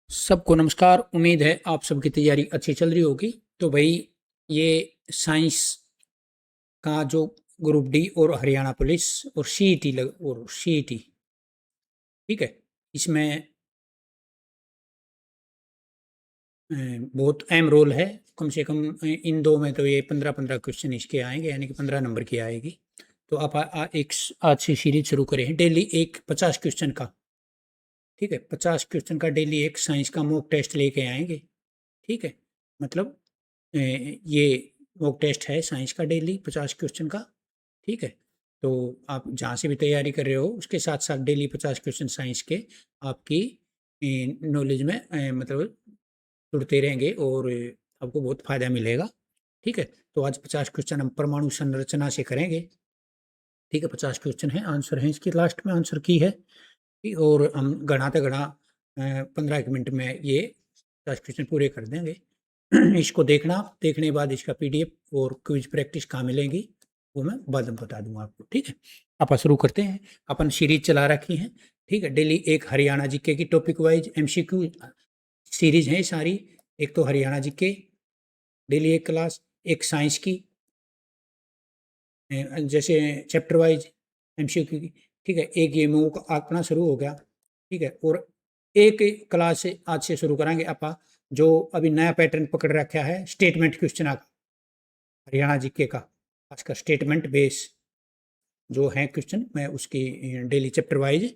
सबको नमस्कार। उम्मीद है आप सबकी तैयारी अच्छी चल रही होगी। तो भाई, ये साइंस का जो ग्रुप डी और हरियाणा पुलिस और सीईटी, ठीक है, इसमें बहुत अहम रोल है। कम से कम इन दो में तो ये 15-15 क्वेश्चन इसके आएंगे, यानी कि 15 नंबर की आएगी। तो आप एक आज से सीरीज शुरू करें, डेली एक 50 क्वेश्चन का। ठीक है, 50 क्वेश्चन का डेली एक साइंस का मॉक टेस्ट लेके आएंगे। ठीक है, मतलब ये मॉक टेस्ट है साइंस का, डेली 50 क्वेश्चन का। ठीक है, तो आप जहाँ से भी तैयारी कर रहे हो उसके साथ साथ डेली 50 क्वेश्चन साइंस के आपकी नॉलेज में मतलब जुड़ते रहेंगे और आपको बहुत फ़ायदा मिलेगा। ठीक है, तो आज 50 क्वेश्चन हम परमाणु संरचना से करेंगे। ठीक है, 50 क्वेश्चन है, आंसर है इसकी लास्ट में आंसर की है। और हम गणाते गणा 15 एक मिनट में ये 50 क्वेश्चन पूरे कर देंगे। इसको देखना, देखने के बाद इसका पीडीएफ और क्विज प्रैक्टिस कहाँ मिलेंगी वो मैं बाद में बता दूंगा आपको। ठीक है, आप शुरू करते हैं। अपन सीरीज चला रखी है। ठीक है, डेली एक हरियाणा जीके की टॉपिक वाइज एमसीक्यू सीरीज है सारी। एक तो हरियाणा जीके डेली एक क्लास, एक साइंस की जैसे चैप्टर वाइज एमसीक्यू की। ठीक है, एक ये मूक अपना शुरू हो गया। ठीक है, और एक क्लास से आज से शुरू करेंगे अपा जो अभी नया पैटर्न पकड़ रखा है, स्टेटमेंट क्वेश्चन का हरियाणा जीके का, खासकर स्टेटमेंट बेस जो है क्वेश्चन, मैं उसकी डेली चैप्टर वाइज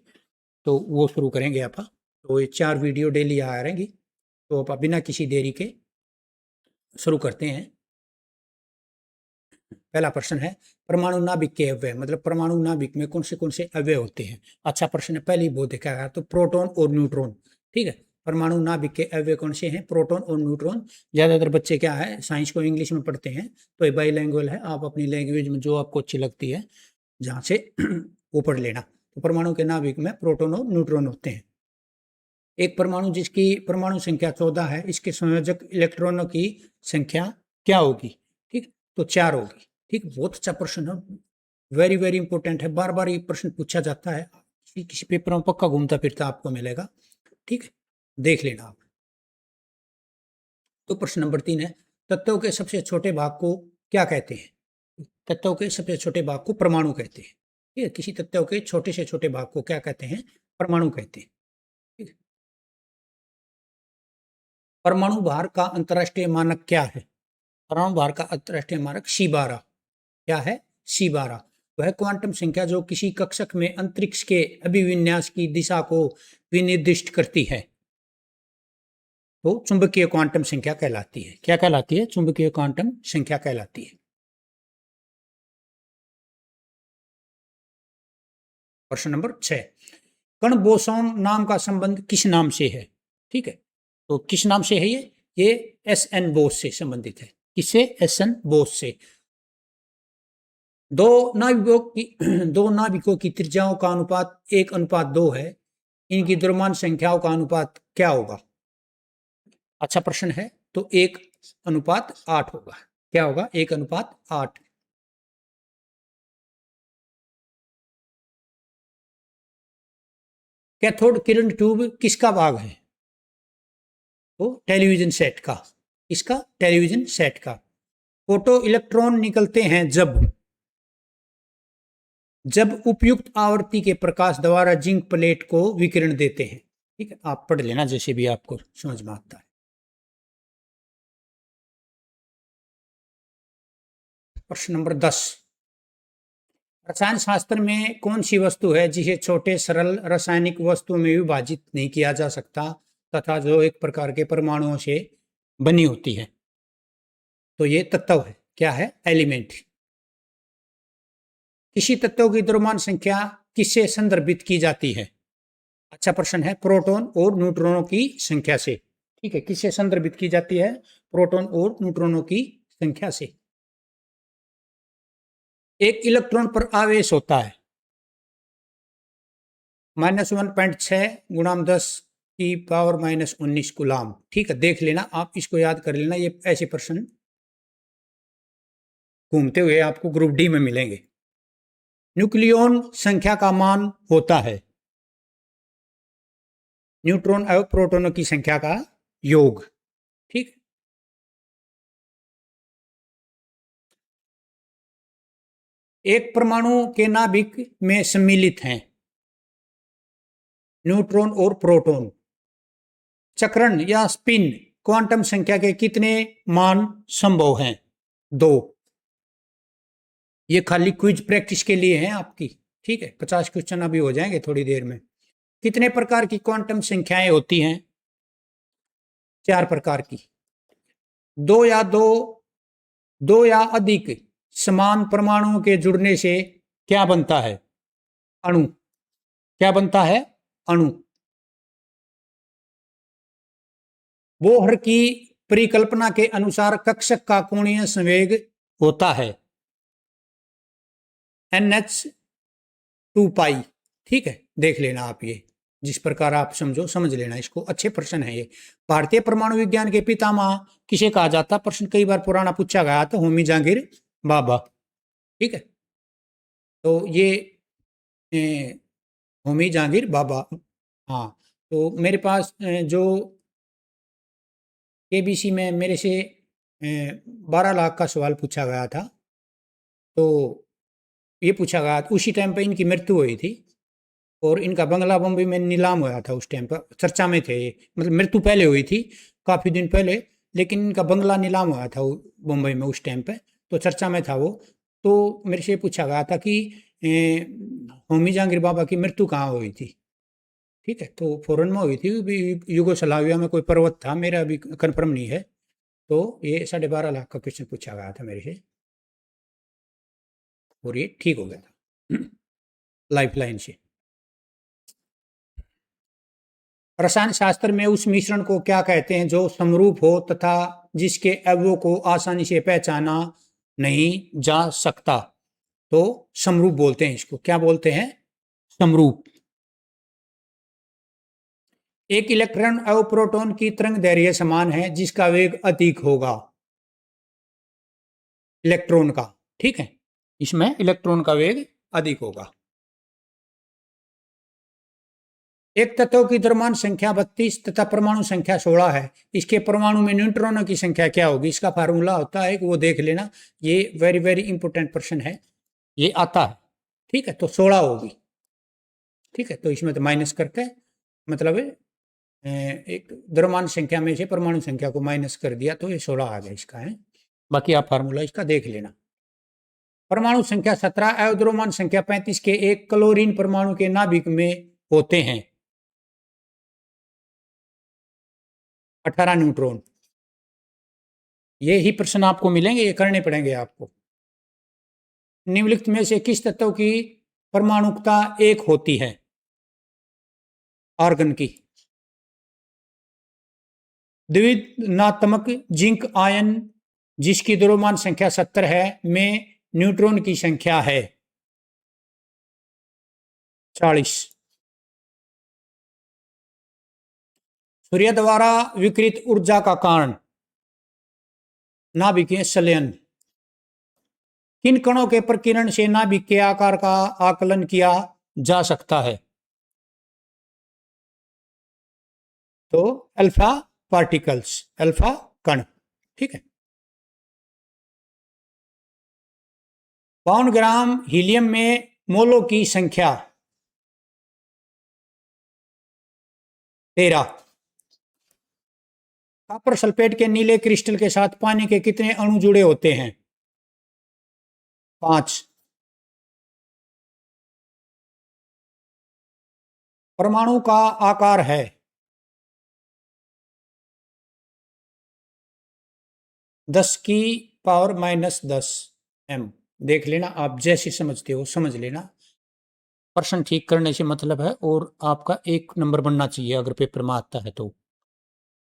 तो वो शुरू करेंगे आप। तो ये 4 वीडियो डेली आ रहेंगी। तो आप बिना किसी देरी के शुरू करते हैं। पहला प्रश्न है, परमाणु नाभिक के अवयव, मतलब परमाणु नाभिक में कौन से अवयव होते हैं। अच्छा प्रश्न है, पहले ही वो देखा गया। तो प्रोटॉन और न्यूट्रॉन। ठीक है, परमाणु नाभिक के अवयव कौन से हैं, प्रोटॉन और न्यूट्रॉन। ज्यादातर बच्चे क्या है, साइंस को इंग्लिश में पढ़ते हैं, तो ये बाईलैंग्वेज है, आप अपनी लैंग्वेज में जो आपको अच्छी लगती है जहाँ से वो पढ़ लेना। तो परमाणु के नाभिक में प्रोटॉन और न्यूट्रॉन होते हैं। एक परमाणु जिसकी परमाणु संख्या 14 है, इसके संयोजक इलेक्ट्रॉनों की संख्या क्या होगी। ठीक, तो 4 होगी। ठीक, बहुत अच्छा प्रश्न है, वेरी वेरी इंपॉर्टेंट है, बार बार ये प्रश्न पूछा जाता है, किसी पेपर में पक्का घूमता फिरता आपको मिलेगा। ठीक है, देख लेना आप। तो प्रश्न नंबर 3 है, तत्वों के सबसे छोटे भाग को क्या कहते हैं। तत्वों के सबसे छोटे भाग को परमाणु कहते हैं। ठीक है, किसी तत्व के छोटे से छोटे भाग को क्या कहते हैं, परमाणु कहते हैं। ठीक है, परमाणु भार का अंतरराष्ट्रीय मानक क्या है। परमाणु भार का अंतरराष्ट्रीय मानक C12। क्या है, C12। वह क्वांटम संख्या जो किसी कक्षक में अंतरिक्ष के अभिविन्यास की दिशा को विनिर्दिष्ट करती है, तो चुंबकीय क्वांटम संख्या कहलाती है। क्या कहलाती है, चुंबकीय क्वांटम संख्या कहलाती है। प्रश्न नंबर 6, कण बोसॉन नाम का संबंध किस नाम से है। ठीक है, तो किस नाम से है ये SN बोस से संबंधित है। किससे, SN बोस से। दो नाविकों की दो नाविकों की त्रिज्याओं का अनुपात 1:2 है, इनकी द्रव्यमान संख्याओं का अनुपात क्या होगा। अच्छा प्रश्न है, तो 1:8 होगा। क्या होगा, 1:8। कैथोड किरण ट्यूब किसका भाग है, तो टेलीविजन सेट का। इसका टेलीविजन सेट का। फोटो इलेक्ट्रॉन निकलते हैं जब जब उपयुक्त आवृत्ति के प्रकाश द्वारा जिंक प्लेट को विकिरण देते हैं। ठीक है, आप पढ़ लेना जैसे भी आपको समझ में आता है। प्रश्न नंबर 10, रसायन शास्त्र में कौन सी वस्तु है जिसे छोटे सरल रासायनिक वस्तुओं में विभाजित नहीं किया जा सकता तथा जो एक प्रकार के परमाणुओं से बनी होती है। तो ये तत्व है, क्या है, एलिमेंट। किसी तत्व की द्रव्यमान संख्या किससे संदर्भित की जाती है। अच्छा प्रश्न है, प्रोटॉन और न्यूट्रॉनों की संख्या से। ठीक है, किससे संदर्भित की जाती है, प्रोटॉन और न्यूट्रॉनों की संख्या से। एक इलेक्ट्रॉन पर आवेश होता है -1.6 × 10⁻⁻19 गुलाम। ठीक है, देख लेना आप, इसको याद कर लेना, ये ऐसे प्रश्न घूमते हुए आपको ग्रुप डी में मिलेंगे। न्यूक्लियॉन संख्या का मान होता है न्यूट्रॉन और प्रोटॉनों की संख्या का योग। ठीक। एक परमाणु के नाभिक में सम्मिलित हैं न्यूट्रॉन और प्रोटॉन। चक्रण या स्पिन क्वांटम संख्या के कितने मान संभव हैं? 2। ये खाली क्विज प्रैक्टिस के लिए है आपकी। ठीक है, 50 क्वेश्चन अभी हो जाएंगे थोड़ी देर में। कितने प्रकार की क्वांटम संख्याएं होती हैं? 4 प्रकार की। दो या अधिक समान परमाणुओं के जुड़ने से क्या बनता है? अणु। क्या बनता है? अणु। बोहर की परिकल्पना के अनुसार कक्षक का कोणीय संवेग होता है NH2 पाई। ठीक है, देख लेना आप, ये जिस प्रकार आप समझ लेना इसको। अच्छे प्रश्न है ये। भारतीय परमाणु विज्ञान के पितामह किसे कहा जाता? प्रश्न कई बार पुराना पूछा गया तो होमी जहांगीर भाभा। ठीक है, तो ये होमी जहांगीर भाभा। हाँ, तो मेरे पास जो केबीसी में मेरे से 12 लाख का सवाल पूछा गया था, तो ये पूछा गया उसी टाइम पे इनकी मृत्यु हुई थी और इनका बंगला बम्बई में नीलाम हुआ था। उस टाइम पर चर्चा में थे ये, मतलब मृत्यु पहले हुई थी काफ़ी दिन पहले, लेकिन इनका बंगला नीलाम हुआ था बम्बई में उस टाइम पे, तो चर्चा में था वो। तो मेरे से पूछा गया था कि होमी जहांगीर बाबा की मृत्यु कहाँ हुई थी। ठीक है, तो फॉरेन में हुई थी, युगोस्लाविया में कोई पर्वत था, मेरा अभी कन्फर्म नहीं है। तो ये 12.5 लाख का क्वेश्चन पूछा गया था मेरे से और ये ठीक हो गया था लाइफ लाइन से। रसायन शास्त्र में उस मिश्रण को क्या कहते हैं जो समरूप हो तथा जिसके अवयवों को आसानी से पहचाना नहीं जा सकता? तो समरूप बोलते हैं इसको। क्या बोलते हैं? समरूप। एक इलेक्ट्रॉन और प्रोटॉन की तरंग दैर्घ्य समान है, जिसका वेग अधिक होगा? इलेक्ट्रॉन का। ठीक है, इसमें इलेक्ट्रॉन का वेग अधिक होगा। एक तत्व की द्रव्यमान संख्या 32 तथा परमाणु संख्या 16 है। इसके परमाणु में न्यूट्रॉनों की संख्या क्या होगी? इसका फार्मूला होता है, वो देख लेना। ये वेरी वेरी इंपॉर्टेंट प्रश्न है, ये आता है। ठीक है, तो 16 होगी। ठीक है, तो इसमें तो माइनस करके मतलब एक द्रव्यमान संख्या में से परमाणु संख्या को माइनस कर दिया तो ये 16 आ गया इसका है। बाकी आप फार्मूला इसका देख लेना। परमाणु संख्या 17 और द्रव्यमान संख्या 35 के एक क्लोरीन परमाणु के नाभिक में होते हैं 18 न्यूट्रॉन। ये ही प्रश्न आपको मिलेंगे, ये करने पड़ेंगे आपको। निम्नलिखित में से किस तत्व की परमाणुकता 1 होती है? आर्गन की। द्विनात्मक जिंक आयन जिसकी द्रव्यमान संख्या 70 है में न्यूट्रॉन की संख्या है 40। सूर्य द्वारा विकिरित ऊर्जा का कारण? नाभिकीय संलयन। किन कणों के प्रकीर्णन से नाभिक के आकार का आकलन किया जा सकता है? तो अल्फा पार्टिकल्स, अल्फा कण। ठीक है। 52 ग्राम हीलियम में मोलों की संख्या 13। कॉपर सल्फेट के नीले क्रिस्टल के साथ पानी के कितने अणु जुड़े होते हैं? 5। परमाणु का आकार है 10⁻⁻10 m। देख लेना, आप जैसे समझते हो समझ लेना। प्रश्न ठीक करने से मतलब है और आपका 1 नंबर बनना चाहिए अगर पेपर में आता है तो।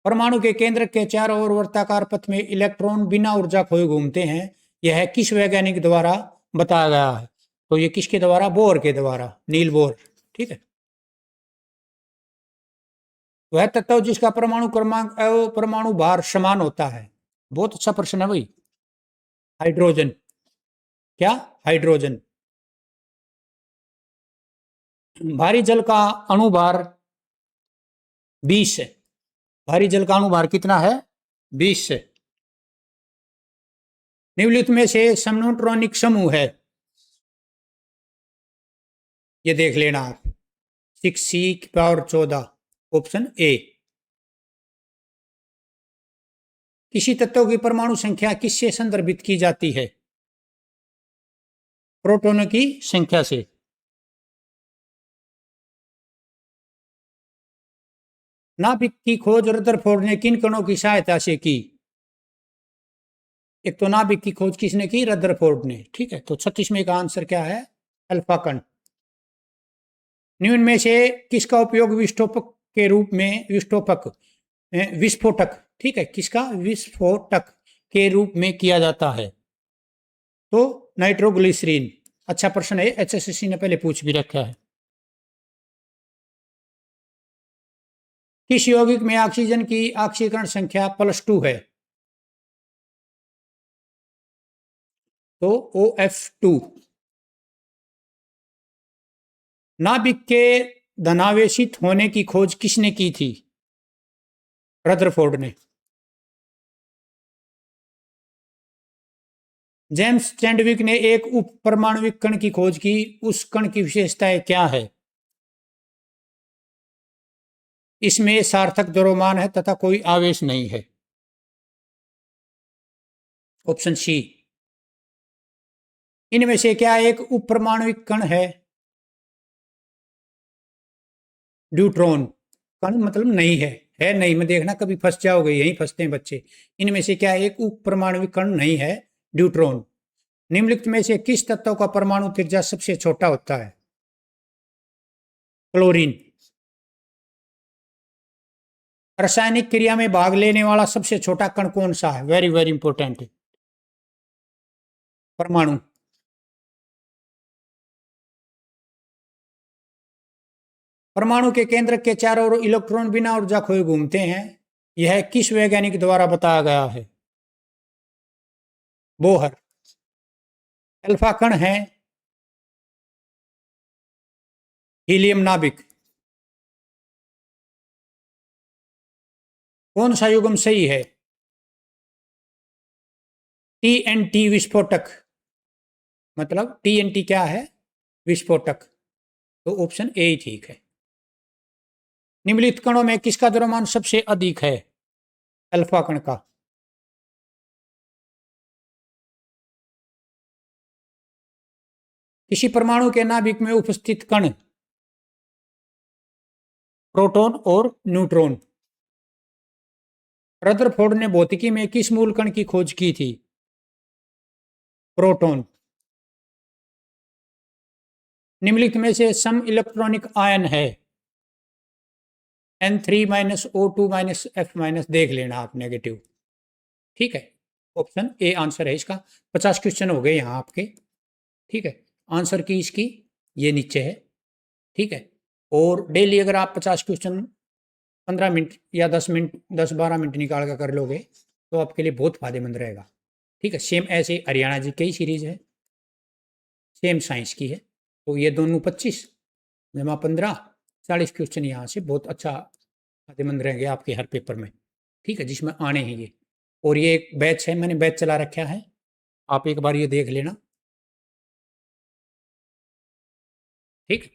परमाणु के केंद्र के चारों ओर वर्ताकार पथ में इलेक्ट्रॉन बिना ऊर्जा खोए घूमते हैं, यह किस वैज्ञानिक द्वारा बताया गया है? तो ये किसके द्वारा? बोर के द्वारा, नील बोर। ठीक है। वह तत्व जिसका परमाणु क्रमांक और परमाणु भार समान होता है? बहुत अच्छा प्रश्न है भाई। हाइड्रोजन। क्या? हाइड्रोजन। भारी जल का अणुभार 20 है। भारी जल का अणुभार कितना है? 20 है। निम्नलिखित में से समन्यूट्रॉनिक समूह है, ये देख लेना आप। 6C⁴14 option A. किसी तत्व की परमाणु संख्या किससे संदर्भित की जाती है? प्रोटॉनों की संख्या से। नाभिक की खोज रदरफोर्ड ने किन कणों की सहायता से की? एक तो नाभिक की खोज किसने की? रदरफोर्ड ने। ठीक है, तो 36वें का आंसर क्या है? अल्फा कण। निम्न में से किसका उपयोग विस्फोटक के रूप में विस्फोटक, ठीक है, किसका विस्फोटक के रूप में किया जाता है? तो नाइट्रोग्लिसरीन। अच्छा प्रश्न है, एचएसएससी ने पहले पूछ भी रखा है। किस यौगिक में ऑक्सीजन की ऑक्सीकरण संख्या +2 है? तो OF2। नाभिक के धनावेशित होने की खोज किसने की थी? रदरफोर्ड ने। जेम्स चैडविक ने एक उप परमाणविक कण की खोज की, उस कण की विशेषताएं क्या है? इसमें सार्थक द्रव्यमान है तथा कोई आवेश नहीं है। Option C. इनमें से क्या एक उप परमाणविक कण है? ड्यूट्रॉन। कण मतलब नहीं है, है नहीं में देखना, कभी फंस जाओगे, यहीं फंसते हैं बच्चे। इनमें से क्या एक उप परमाणविक कण नहीं है? ड्यूट्रॉन। निम्नलिखित में से किस तत्व का परमाणु त्रिज्या सबसे छोटा होता है? क्लोरीन। रासायनिक क्रिया में भाग लेने वाला सबसे छोटा कण कौन सा है? वेरी वेरी इंपॉर्टेंट है। परमाणु। परमाणु के केंद्र के चारों ओर इलेक्ट्रॉन बिना ऊर्जा खोए घूमते हैं, यह किस वैज्ञानिक द्वारा बताया गया है? बोहर। अल्फा कण है हीलियम नाभिक। कौन सा युग्म सही है? TNT विस्फोटक। मतलब TNT क्या है? विस्फोटक। तो ऑप्शन ए ही ठीक है। निम्नलिखित कणों में किसका द्रव्यमान सबसे अधिक है? अल्फा कण का। किसी परमाणु के नाभिक में उपस्थित कण प्रोटॉन और न्यूट्रॉन। रदरफोर्ड ने भौतिकी में किस मूल कण की खोज की थी? प्रोटॉन। निम्नलिखित में से सम इलेक्ट्रॉनिक आयन है? N3 - O2 - F- देख लेना आप, नेगेटिव। ठीक है, ऑप्शन ए आंसर है इसका। 50 क्वेश्चन हो गए यहाँ आपके। ठीक है, आंसर की इसकी ये नीचे है। ठीक है, और डेली अगर आप 50 क्वेश्चन 15 मिनट या 10 मिनट 10-12 मिनट निकाल कर लोगे तो आपके लिए बहुत फायदेमंद रहेगा। ठीक है, सेम ऐसे हरियाणा जी की सीरीज है, सेम साइंस की है। तो ये दोनों 25 जमा 15, 40 क्वेश्चन यहाँ से बहुत अच्छा फायदेमंद रहेंगे आपके हर पेपर में। ठीक है, जिसमें आने हैं ये। और ये एक बैच है, मैंने बैच चला रखा है, आप एक बार ये देख लेना। ठीक।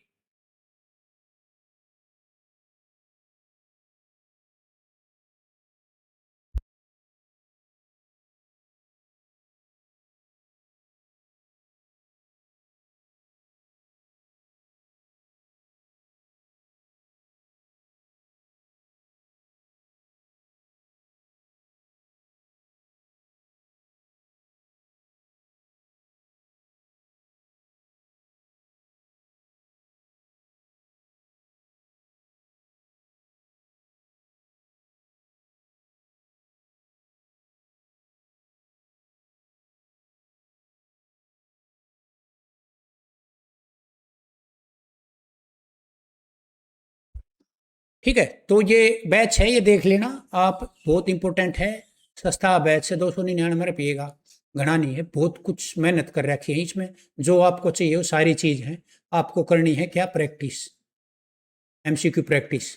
ठीक है, तो ये बैच है, ये देख लेना आप, बहुत इंपॉर्टेंट है। सस्ता बैच है, 299 रुपये का। घना नहीं है, बहुत कुछ मेहनत कर रखी है इसमें। जो आपको चाहिए वो सारी चीज़ है, आपको करनी है क्या, प्रैक्टिस, एमसीक्यू प्रैक्टिस,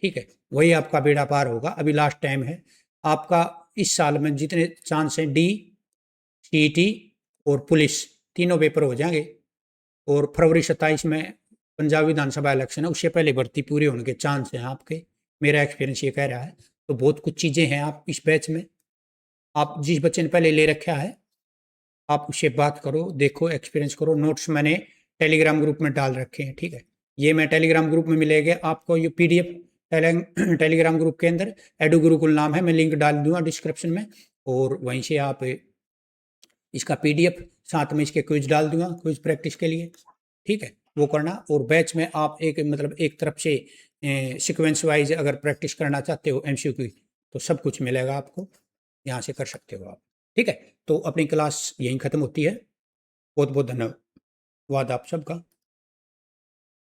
ठीक है? वही आपका बेड़ा पार होगा। अभी लास्ट टाइम है आपका, इस साल में जितने चांस हैं, डी, सीईटी और पुलिस तीनों पेपर हो जाएंगे। और फरवरी 27 में पंजाब विधानसभा इलेक्शन है, उससे पहले भर्ती पूरे होने के चांस हैं आपके, मेरा एक्सपीरियंस ये कह रहा है। तो बहुत कुछ चीज़ें हैं आप इस बैच में, आप जिस बच्चे ने पहले ले रखा है आप उससे बात करो, देखो, एक्सपीरियंस करो। नोट्स मैंने टेलीग्राम ग्रुप में डाल रखे हैं, ठीक है? ये मैं टेलीग्राम ग्रुप में मिलेगा आपको ये पीडीएफ, टेलीग्राम ग्रुप के अंदर एडू गुरुकुल नाम है, मैं लिंक डाल दूंगा डिस्क्रिप्शन में, और वहीं से आप इसका पीडीएफ साथ में इसके क्विज डाल दूंगा, क्विज प्रैक्टिस के लिए, ठीक है? वो करना। और बैच में आप एक मतलब एक तरफ से सीक्वेंस वाइज अगर प्रैक्टिस करना चाहते हो एमसीक्यू की, तो सब कुछ मिलेगा आपको, यहाँ से कर सकते हो आप, ठीक है? तो अपनी क्लास यहीं ख़त्म होती है। बहुत बहुत धन्यवाद आप सबका।